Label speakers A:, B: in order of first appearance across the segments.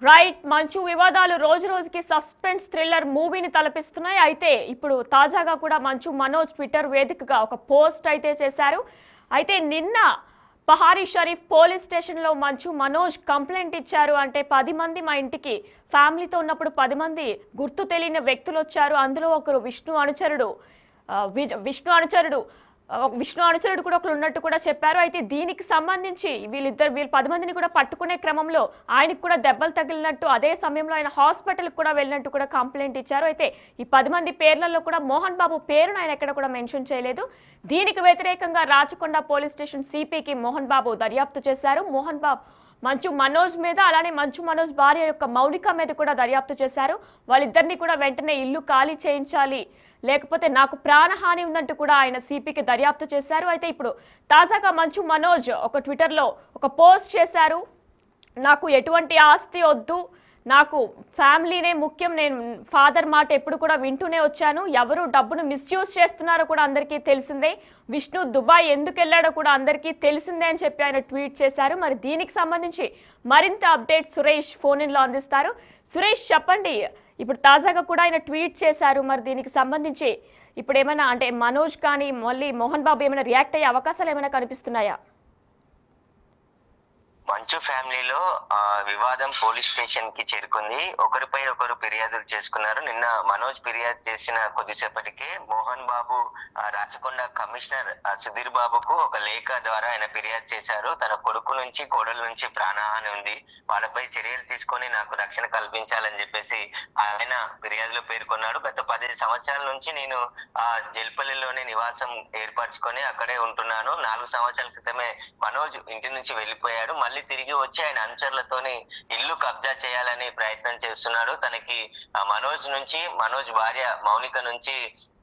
A: Right మంచు వివాదాలు రోజు రోజుకి సస్పెన్స్ థ్రిల్లర్ మూవీని తలపిస్తున్నాయి. అయితే ఇప్పుడు తాజాగా కూడా మంచు మనోజ్ ట్విట్టర్ వేదికగా ఒక పోస్ట్ అయితే చేశారు. అయితే నిన్న పహారీ షరీఫ్ పోలీస్ స్టేషన్లో మంచు మనోజ్ కంప్లైంట్ ఇచ్చారు. అంటే 10 మంది మా ఇంటికి ఫ్యామిలీతో ఉన్నప్పుడు 10 మంది గుర్తు తెలియని వ్యక్తులు వచ్చారు. అందులో ఒకరు విష్ణు అనుచరుడు విష్ణు అనుచరుడు కూడా ఒకరు ఉన్నట్టు కూడా చెప్పారు. అయితే దీనికి సంబంధించి వీళ్ళు 10 మందిని కూడా పట్టుకునే క్రమంలో ఆయనకు కూడా దెబ్బలు తగిలినట్టు, అదే సమయంలో ఆయన హాస్పిటల్కి కూడా వెళ్ళినట్టు కూడా కంప్లైంట్ ఇచ్చారు. అయితే ఈ 10 మంది పేర్లలో కూడా మోహన్ బాబు పేరును ఆయన ఎక్కడ కూడా మెన్షన్ చేయలేదు. దీనికి వ్యతిరేకంగా రాచకొండ పోలీస్ స్టేషన్ సిపికి మోహన్ బాబు దర్యాప్తు చేశారు. మోహన్ బాబు మంచు మనోజ్ మీద, అలానే మంచు మనోజ్ భార్య యొక్క మౌలిక మీద కూడా దర్యాప్తు చేశారు. వాళ్ళిద్దరిని కూడా వెంటనే ఇల్లు ఖాళీ చేయించాలి, లేకపోతే నాకు ప్రాణహాని ఉందంటూ కూడా ఆయన సిపికి దర్యాప్తు చేశారు. అయితే ఇప్పుడు తాజాగా మంచు మనోజ్ ఒక ట్విట్టర్లో ఒక పోస్ట్ చేశారు. నాకు ఎటువంటి ఆస్తి వద్దు, నాకు ఫ్యామిలీనే ముఖ్యం, నేను ఫాదర్ మాట ఎప్పుడు కూడా వింటూనే వచ్చాను, ఎవరు డబ్బును మిస్యూజ్ చేస్తున్నారో కూడా అందరికీ తెలిసిందే, విష్ణు దుబాయ్ ఎందుకు వెళ్ళాడో కూడా అందరికీ తెలిసిందే అని చెప్పి ఆయన ట్వీట్ చేశారు. మరి దీనికి సంబంధించి మరింత అప్డేట్ సురేష్ ఫోన్ ఇన్లో అందిస్తారు. సురేష్ చెప్పండి, ఇప్పుడు తాజాగా కూడా ఆయన ట్వీట్ చేశారు. మరి దీనికి సంబంధించి ఇప్పుడు ఏమైనా అంటే మనోజ్ కానీ మళ్ళీ మోహన్ బాబు ఏమైనా రియాక్ట్ అయ్యే అవకాశాలు ఏమైనా కనిపిస్తున్నాయా?
B: మంచు ఫ్యామిలీలో వివాదం పోలీస్ స్టేషన్ కి చేరుకుంది. ఒకరిపై ఒకరు ఫిర్యాదులు చేసుకున్నారు. నిన్న మనోజ్ ఫిర్యాదు చేసిన కొద్దిసేపటికే మోహన్ బాబు రాచకొండ కమిషనర్ సుధీర్ బాబుకు ఒక లేఖ ద్వారా ఆయన ఫిర్యాదు చేశారు. తన కొడుకు నుంచి కోడల నుంచి ప్రాణహాని ఉంది, వాళ్ళపై చర్యలు తీసుకొని నాకు రక్షణ కల్పించాలని చెప్పేసి ఆయన ఫిర్యాదులో పేర్కొన్నాడు. గత 10 సంవత్సరాల నుంచి నేను జల్పల్లిలోనే నివాసం ఏర్పరచుకొని అక్కడే ఉంటున్నాను. 4 సంవత్సరాల క్రితమే మనోజ్ ఇంటి నుంచి వెళ్ళిపోయాడు. మళ్ళీ తిరిగి వచ్చి ఆయన అనుచరులతోని ఇల్లు కబ్జా చేయాలని ప్రయత్నం చేస్తున్నాడు. తనకి మనోజ్ భార్య మౌనిక నుంచి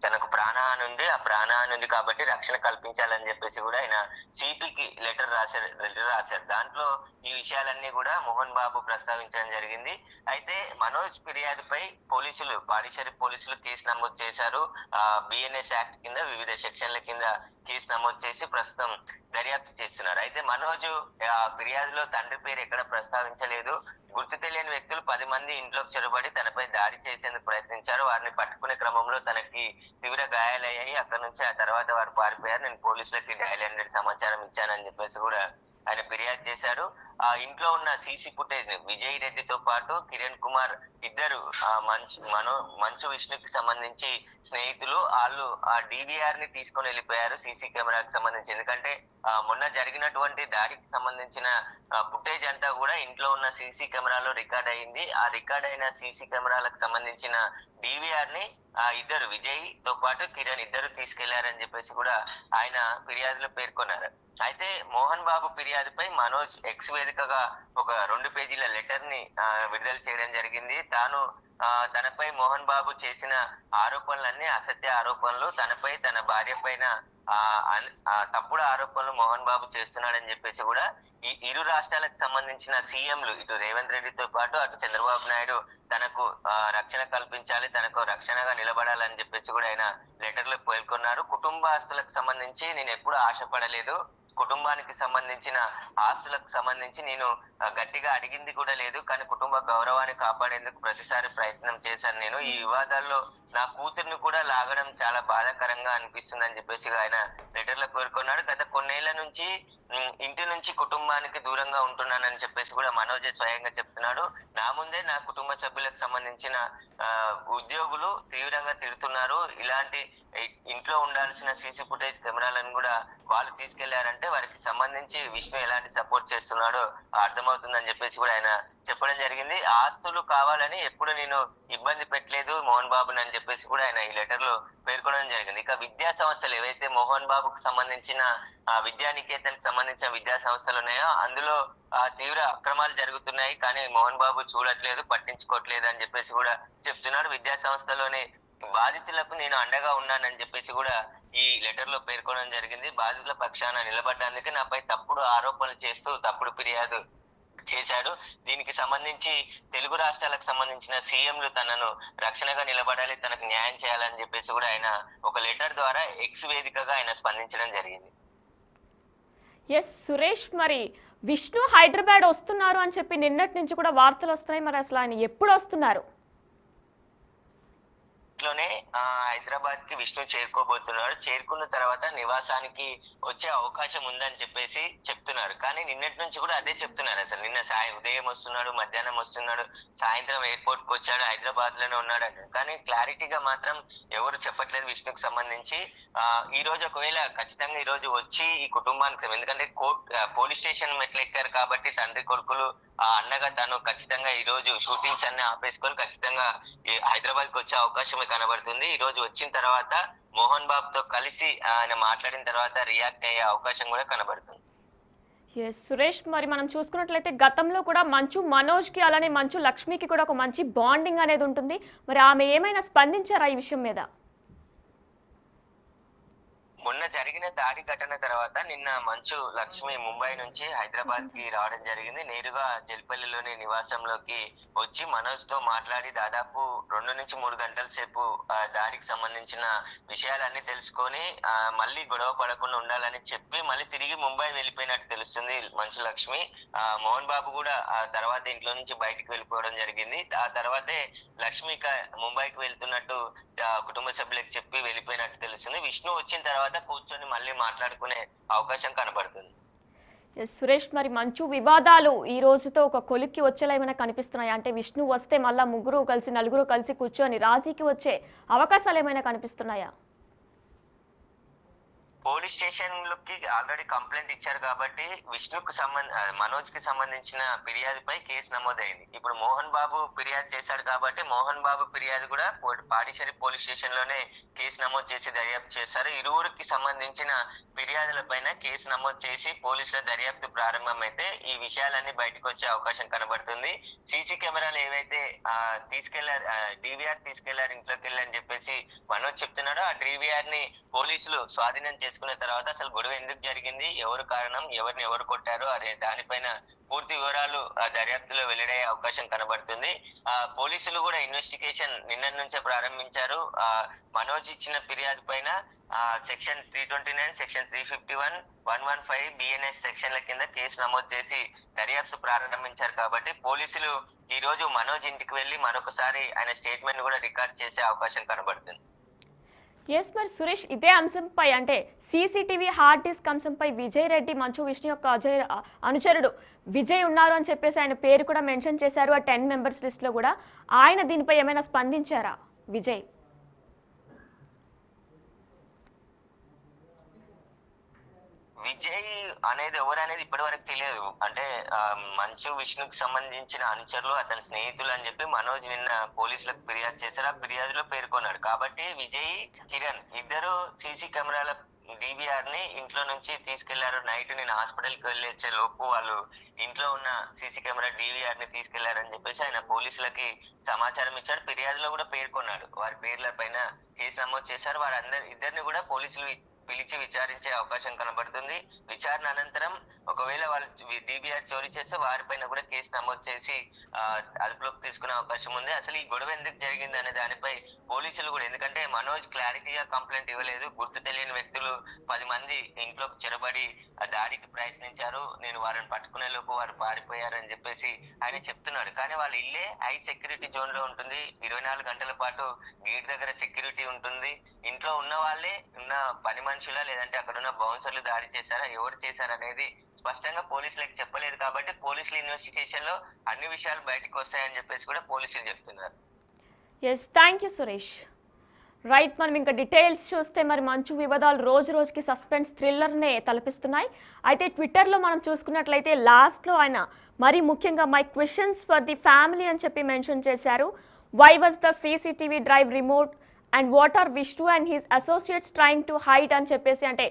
B: తనకు ప్రాణహాని ఉంది, ఆ ప్రాణహాని ఉంది కాబట్టి రక్షణ కల్పించాలని చెప్పేసి కూడా ఆయన సిపికి లెటర్ రాశారు. దాంట్లో ఈ విషయాలన్నీ కూడా మోహన్ బాబు ప్రస్తావించడం జరిగింది. అయితే మనోజ్ ఫిర్యాదుపై పహారీ షరీఫ్ పోలీసులు కేసు నమోదు చేశారు. బిఎన్ఎస్ యాక్ట్ కింద వివిధ సెక్షన్ల కింద కేసు నమోదు చేసి ప్రస్తుతం దర్యాప్తు చేస్తున్నారు. అయితే మనోజ్ ఫిర్యాదులో తండ్రి పేరు ఎక్కడ ప్రస్తావించలేదు. గుర్తు తెలియని వ్యక్తులు 10 మంది ఇంట్లోకి చొరబడి తనపై దాడి చేసేందుకు ప్రయత్నించారు. వారిని పట్టుకునే క్రమంలో తనకి తీవ్ర గాయాలయ్యాయి. అక్కడ నుంచి ఆ తర్వాత వారు పారిపోయారు. నేను పోలీసులకి డయల్ 100 సమాచారం ఇచ్చానని చెప్పేసి కూడా ఆయన ఫిర్యాదు చేశారు. ఆ ఇంట్లో ఉన్న సీసీ ఫుటేజ్ విజయ్ రెడ్డితో పాటు కిరణ్ కుమార్ ఇద్దరు మంచు విష్ణుకి సంబంధించి స్నేహితులు, వాళ్ళు ఆ డివిఆర్ ని తీసుకొని వెళ్ళిపోయారు సీసీ కెమెరాకి సంబంధించి. ఎందుకంటే మొన్న జరిగినటువంటి దాడికి సంబంధించిన ఫుటేజ్ అంతా కూడా ఇంట్లో ఉన్న సీసీ కెమెరాలో రికార్డ్ అయింది. ఆ రికార్డ్ అయిన సీసీ కెమెరాలకు సంబంధించిన డివిఆర్ ని ఇద్దరు విజయ్ తో పాటు కిరణ్ ఇద్దరు తీసుకెళ్లారని చెప్పేసి కూడా ఆయన ఫిర్యాదులో పేర్కొన్నారు. అయితే మోహన్ బాబు ఫిర్యాదుపై మనోజ్ ఎక్స్ వేదికగా ఒక 2 పేజీల లెటర్ ని విడుదల చేయడం జరిగింది. తనపై మోహన్ బాబు చేసిన ఆరోపణలన్నీ అసత్య ఆరోపణలు, తనపై తన భార్య పైన తప్పుడు ఆరోపణలు మోహన్ బాబు చేస్తున్నాడని చెప్పేసి కూడా ఈ ఇరు రాష్ట్రాలకు సంబంధించిన సీఎంలు ఇటు రేవంత్ రెడ్డితో పాటు అటు చంద్రబాబు నాయుడు తనకు రక్షణ కల్పించాలి, తనకు రక్షణగా నిలబడాలని చెప్పేసి కూడా ఆయన లెటర్ లో పేర్కొన్నారు. కుటుంబ ఆస్తులకు సంబంధించి నేను ఎప్పుడు ఆశపడలేదు, కుటుంబానికి సంబంధించిన ఆస్తులకు సంబంధించి నేను గట్టిగా అడిగింది కూడా లేదు, కానీ కుటుంబ గౌరవాన్ని కాపాడేందుకు ప్రతిసారి ప్రయత్నం చేశాను. నేను ఈ వివాదాల్లో నా కూతుర్ని కూడా లాగడం చాలా బాధాకరంగా అనిపిస్తుంది అని చెప్పేసి ఆయన లెటర్ లో పేర్కొన్నాడు. గత కొన్నేళ్ల నుంచి ఇంటి నుంచి కుటుంబానికి దూరంగా ఉంటున్నానని చెప్పేసి కూడా మనోజ్ స్వయంగా చెప్తున్నాడు. నా ముందే నా కుటుంబ సభ్యులకు సంబంధించిన ఉద్యోగులు తీవ్రంగా తిడుతున్నారు. ఇలాంటి ఇంట్లో ఉండాల్సిన సీసీ ఫుటేజ్ కెమెరాలను కూడా వాళ్ళు తీసుకెళ్లారంటే వారికి సంబంధించి విష్ణు ఎలాంటి సపోర్ట్ చేస్తున్నాడో అర్థమవుతుందని చెప్పేసి కూడా ఆయన చెప్పడం జరిగింది. ఆస్తులు కావాలని ఎప్పుడు నేను ఇబ్బంది పెట్టలేదు మోహన్ బాబుని అని చెప్పేసి కూడా ఆయన ఈ లెటర్ లో పేర్కొనడం జరిగింది. ఇక విద్యా సంస్థలు ఏవైతే మోహన్ బాబుకు సంబంధించిన విద్యానికేతన్కి సంబంధించిన విద్యా సంస్థలు ఉన్నాయో అందులో తీవ్ర అక్రమాలు జరుగుతున్నాయి, కానీ మోహన్ బాబు చూడట్లేదు, పట్టించుకోవట్లేదు అని చెప్పేసి కూడా చెప్తున్నాడు. విద్యా సంస్థలోనే బాధితులకు నేను అండగా ఉన్నానని చెప్పేసి కూడా ఈ లెటర్ లో పేర్కొనడం జరిగింది. బాధితుల పక్షాన నిలబడ్డానికి నాపై తప్పుడు ఆరోపణలు చేస్తూ తప్పుడు ఫిర్యాదు చేశాడు. దీనికి సంబంధించి తెలుగు రాష్ట్రాలకు సంబంధించిన సీఎంలు తనను రక్షణగా నిలబడాలి, తనకు న్యాయం చేయాలని చెప్పేసి కూడా ఆయన ఒక లెటర్ ద్వారా ఎక్స్ వేదికగా ఆయన స్పందించడం జరిగింది.
A: ఎస్ సురేష్, మరి విష్ణు హైదరాబాద్ వస్తున్నారు అని చెప్పి నిన్నటి నుంచి కూడా వార్తలు వస్తున్నాయి. మరి అసలు ఆయన ఎప్పుడు వస్తున్నారు?
B: లోనే హైదరాబాద్ కి విష్ణు చేరుకోబోతున్నాడు. చేరుకున్న తర్వాత నివాసానికి వచ్చే అవకాశం ఉందని చెప్పేసి చెప్తున్నారు. కానీ నిన్నటి నుంచి కూడా అదే చెప్తున్నారు. అసలు నిన్న ఉదయం వస్తున్నాడు, మధ్యాహ్నం వస్తున్నాడు, సాయంత్రం ఎయిర్పోర్ట్ కు వచ్చాడు, హైదరాబాద్ లోనే ఉన్నాడు అంటారు. కానీ క్లారిటీగా మాత్రం ఎవరు చెప్పట్లేదు విష్ణుకు సంబంధించి. ఈ రోజు ఒకవేళ ఖచ్చితంగా ఈ రోజు వచ్చి ఈ కుటుంబానికి, ఎందుకంటే పోలీస్ స్టేషన్ మెట్లు ఎక్కారు కాబట్టి తండ్రి కొడుకులు అన్నగా తను ఖచ్చితంగా ఈ రోజు షూటింగ్స్ అన్ని ఆపేసుకొని ఖచ్చితంగా హైదరాబాద్ కి వచ్చే అవకాశం కనబడుతుంది. ఈ రోజు వచ్చిన తర్వాత మోహన్ బాబుతో కలిసి ఆయన మాట్లాడిన తర్వాత రియాక్ట్ అయ్యే అవకాశం కూడా కనబడుతుంది.
A: సురేష్, మరి మనం చూసుకున్నట్లయితే గతంలో కూడా మంచు మనోజ్ కి అలానే మంచు లక్ష్మికి కూడా ఒక మంచి బాండింగ్ అనేది ఉంటుంది. మరి ఆమె ఏమైనా స్పందించారా ఈ విషయం మీద?
B: మొన్న జరిగిన దాడి ఘటన తర్వాత నిన్న మంచు లక్ష్మి ముంబై నుంచి హైదరాబాద్ కి రావడం జరిగింది. నేరుగా జల్పల్లిలోని నివాసంలోకి వచ్చి మనోజ్ తో మాట్లాడి దాదాపు 2 నుంచి 3 గంటల సేపు దాడికి సంబంధించిన విషయాలన్నీ తెలుసుకొని మళ్ళీ గొడవ పడకుండా ఉండాలని చెప్పి మళ్ళీ తిరిగి ముంబై వెళ్ళిపోయినట్టు తెలుస్తుంది మంచు లక్ష్మి. మోహన్ బాబు కూడా ఆ తర్వాత ఇంట్లో నుంచి బయటికి వెళ్ళిపోవడం జరిగింది. ఆ తర్వాతే లక్ష్మి ముంబైకి వెళ్తున్నట్టు కుటుంబ సభ్యులకు చెప్పి వెళ్ళిపోయినట్టు తెలుస్తుంది. విష్ణు వచ్చిన తర్వాత కూర్చొని మళ్ళీ మాట్లాడుకునే అవకాశం కనబడుతుంది.
A: సురేష్, మరి మంచు వివాదాలు ఈ రోజుతో ఒక కొలిక్కి వచ్చేలా ఏమైనా కనిపిస్తున్నాయా? అంటే విష్ణు వస్తే మళ్ళా నలుగురు కలిసి కూర్చొని రాజీకి వచ్చే అవకాశాలు ఏమైనా కనిపిస్తున్నాయా?
B: పోలీస్ స్టేషన్ లోకి ఆల్రెడీ కంప్లైంట్ ఇచ్చారు కాబట్టి విష్ణుకు మనోజ్ కి సంబంధించిన ఫిర్యాదుపై కేసు నమోదైంది. ఇప్పుడు మోహన్ బాబు ఫిర్యాదు చేశాడు కాబట్టి మోహన్ బాబు ఫిర్యాదు కూడా పాడిశేరి పోలీస్ స్టేషన్ లోనే కేసు నమోదు చేసి దర్యాప్తు చేశారు. ఇరువురికి సంబంధించిన ఫిర్యాదుల పైన కేసు నమోదు చేసి పోలీసుల దర్యాప్తు ప్రారంభమైతే ఈ విషయాలన్నీ బయటకు వచ్చే అవకాశం కనబడుతుంది. సీసీ కెమెరాలు ఏవైతే తీసుకెళ్లారు, డివిఆర్ తీసుకెళ్లారు ఇంట్లోకి వెళ్ళని చెప్పేసి మనోజ్ చెప్తున్నాడో ఆ డివిఆర్ ని పోలీసులు స్వాధీనం చేసుకున్న తర్వాత అసలు గొడవ ఎందుకు జరిగింది, ఎవరు కారణం, ఎవరిని ఎవరు కొట్టారు అనే దానిపైన పూర్తి వివరాలు దర్యాప్తులో వెల్లడయ్యే అవకాశం కనబడుతుంది. పోలీసులు కూడా ఇన్వెస్టిగేషన్ నిన్న నుంచే ప్రారంభించారు. మనోజ్ ఇచ్చిన ఫిర్యాదు పైన సెక్షన్ 329, సెక్షన్ 351, 115 బిఎన్ఎస్ సెక్షన్ల కింద కేసు నమోదు చేసి దర్యాప్తు ప్రారంభించారు. కాబట్టి పోలీసులు ఈ రోజు మనోజ్ ఇంటికి వెళ్లి మరొకసారి ఆయన స్టేట్మెంట్ కూడా రికార్డ్ చేసే అవకాశం కనబడుతుంది.
A: మరి సురేష్, ఇదే అంశంపై అంటే సీసీటీవీ హార్డ్ డిస్క్ అంశంపై విజయ్ రెడ్డి మంచు విష్ణు యొక్క అనుచరుడు విజయ్ ఉన్నారు అని చెప్పేసి ఆయన పేరు కూడా మెన్షన్ చేశారు ఆ 10 మెంబర్స్ లిస్ట్ లో కూడా. ఆయన దీనిపై ఏమైనా స్పందించారా విజయ్?
B: విజయ్ అనేది ఎవరు అనేది ఇప్పటి వరకు తెలియదు. అంటే మంచు విష్ణుకి సంబంధించిన అనుచరులు, అతని స్నేహితులు అని చెప్పి మనోజ్ నిన్న పోలీసులకు ఫిర్యాదు చేశారు. ఆ ఫిర్యాదులో పేర్కొన్నాడు. కాబట్టి విజయ్, కిరణ్ ఇద్దరు సీసీ కెమెరాల డివిఆర్ ని ఇంట్లో నుంచి తీసుకెళ్లారు. నైట్ నేను హాస్పిటల్ కి వెళ్ళి వచ్చే లోపు వాళ్ళు ఇంట్లో ఉన్న సీసీ కెమెరా డివిఆర్ ని తీసుకెళ్లారని చెప్పేసి ఆయన పోలీసులకి సమాచారం ఇచ్చాడు. ఫిర్యాదులో కూడా పేర్కొన్నాడు. వారి పేర్ల పైన కేసు నమోదు చేశారు. ఇద్దరిని కూడా పోలీసులు పిలిచి విచారించే అవకాశం కనబడుతుంది. విచారణ అనంతరం ఒకవేళ వాళ్ళు డిబిఆర్ చోరీ చేస్తే వారిపైన కూడా కేసు నమోదు చేసి అదుపులోకి తీసుకునే అవకాశం ఉంది. అసలు ఈ గొడవ ఎందుకు జరిగింది అనే దానిపై పోలీసులు కూడా, ఎందుకంటే మనోజ్ క్లారిటీగా కంప్లైంట్ ఇవ్వలేదు. గుర్తు తెలియని వ్యక్తులు 10 మంది ఇంట్లోకి చొరబడి దాడికి ప్రయత్నించారు, నేను వారిని పట్టుకునే లోపు వారు పారిపోయారని చెప్పేసి ఆయన చెప్తున్నాడు. కానీ వాళ్ళ ఇల్లే హై సెక్యూరిటీ జోన్ లో ఉంటుంది. 24 గంటల పాటు గేట్ దగ్గర సెక్యూరిటీ ఉంటుంది. ఇంట్లో ఉన్న వాళ్ళే ఉన్న పని మనుషులా లేదంటే అక్కడ ఉన్న బౌన్సర్లు దాడి చేశారా, ఎవరు చేశారనేది స్పష్టంగా పోలీసులకు చెప్పలేదు. కాబట్టి పోలీసుల ఇన్వెస్టిగేషన్ లో అన్ని విషయాలు బయటకు వస్తాయని చెప్పేసి కూడా పోలీసులు చెప్తున్నారు.
A: Thank you Suresh. రైట్, మనం ఇంకా డీటెయిల్స్ చూస్తే మరి మంచు వివాదాలు రోజు రోజుకి సస్పెన్స్ థ్రిల్లర్నే తలపిస్తున్నాయి. అయితే ట్విట్టర్లో మనం చూసుకున్నట్లయితే లాస్ట్లో ఆయన మరి ముఖ్యంగా my questions for the family అని చెప్పి మెన్షన్ చేశారు. Why was the CCTV drive remote and what are Vishnu and his associates trying to hide అని చెప్పేసి, అంటే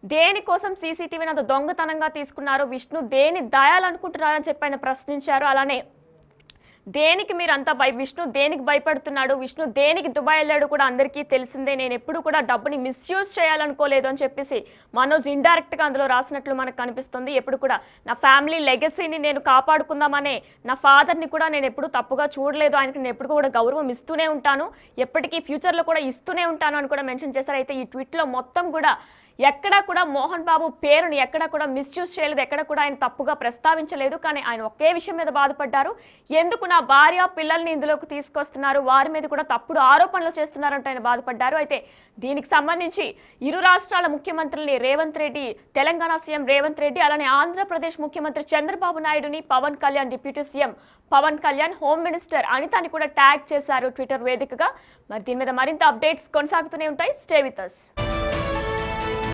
A: దేనికోసం సీసీటీవీని అంత దొంగతనంగా తీసుకున్నారు, విష్ణు దేని దాయాలనుకుంటున్నారని చెప్పి ఆయన ప్రశ్నించారు. అలానే దేనికి మీరు అంతా విష్ణు దేనికి భయపడుతున్నాడు, విష్ణు దేనికి దుబాయ్ వెళ్ళాడు కూడా అందరికీ తెలిసిందే, నేను ఎప్పుడు కూడా డబ్బుని మిస్యూజ్ చేయాలనుకోలేదు అని చెప్పేసి మనోజ్ ఇండైరెక్ట్గా అందులో రాసినట్లు మనకు కనిపిస్తుంది. ఎప్పుడు కూడా నా ఫ్యామిలీ లెగసీని నేను కాపాడుకుందామనే నా ఫాదర్ని కూడా నేను ఎప్పుడు తప్పుగా చూడలేదు, ఆయనకి నేను ఎప్పుడు కూడా గౌరవం ఇస్తూనే ఉంటాను, ఎప్పటికీ ఫ్యూచర్లో కూడా ఇస్తూనే ఉంటాను అని కూడా మెన్షన్ చేశారు. అయితే ఈ ట్వీట్లో మొత్తం కూడా ఎక్కడా కూడా మోహన్ బాబు పేరుని ఎక్కడా కూడా మిస్యూజ్ చేయలేదు, ఎక్కడ కూడా ఆయన తప్పుగా ప్రస్తావించలేదు. కానీ ఆయన ఒకే విషయం మీద బాధపడ్డారు. ఎందుకు నా భార్య పిల్లల్ని ఇందులోకి తీసుకొస్తున్నారు, వారి మీద కూడా తప్పుడు ఆరోపణలు చేస్తున్నారంటే ఆయన బాధపడ్డారు. అయితే దీనికి సంబంధించి ఇరు రాష్ట్రాల ముఖ్యమంత్రుల్ని రేవంత్ రెడ్డి, తెలంగాణ సీఎం రేవంత్ రెడ్డి, అలానే ఆంధ్రప్రదేశ్ ముఖ్యమంత్రి చంద్రబాబు నాయుడుని, Pawan Kalyan deputy CM Pawan Kalyan, home minister అనితని కూడా ట్యాగ్ చేశారు ట్విట్టర్ వేదికగా. మరి దీని మీద మరింత అప్డేట్స్ కొనసాగుతూనే ఉంటాయి. Stay with us.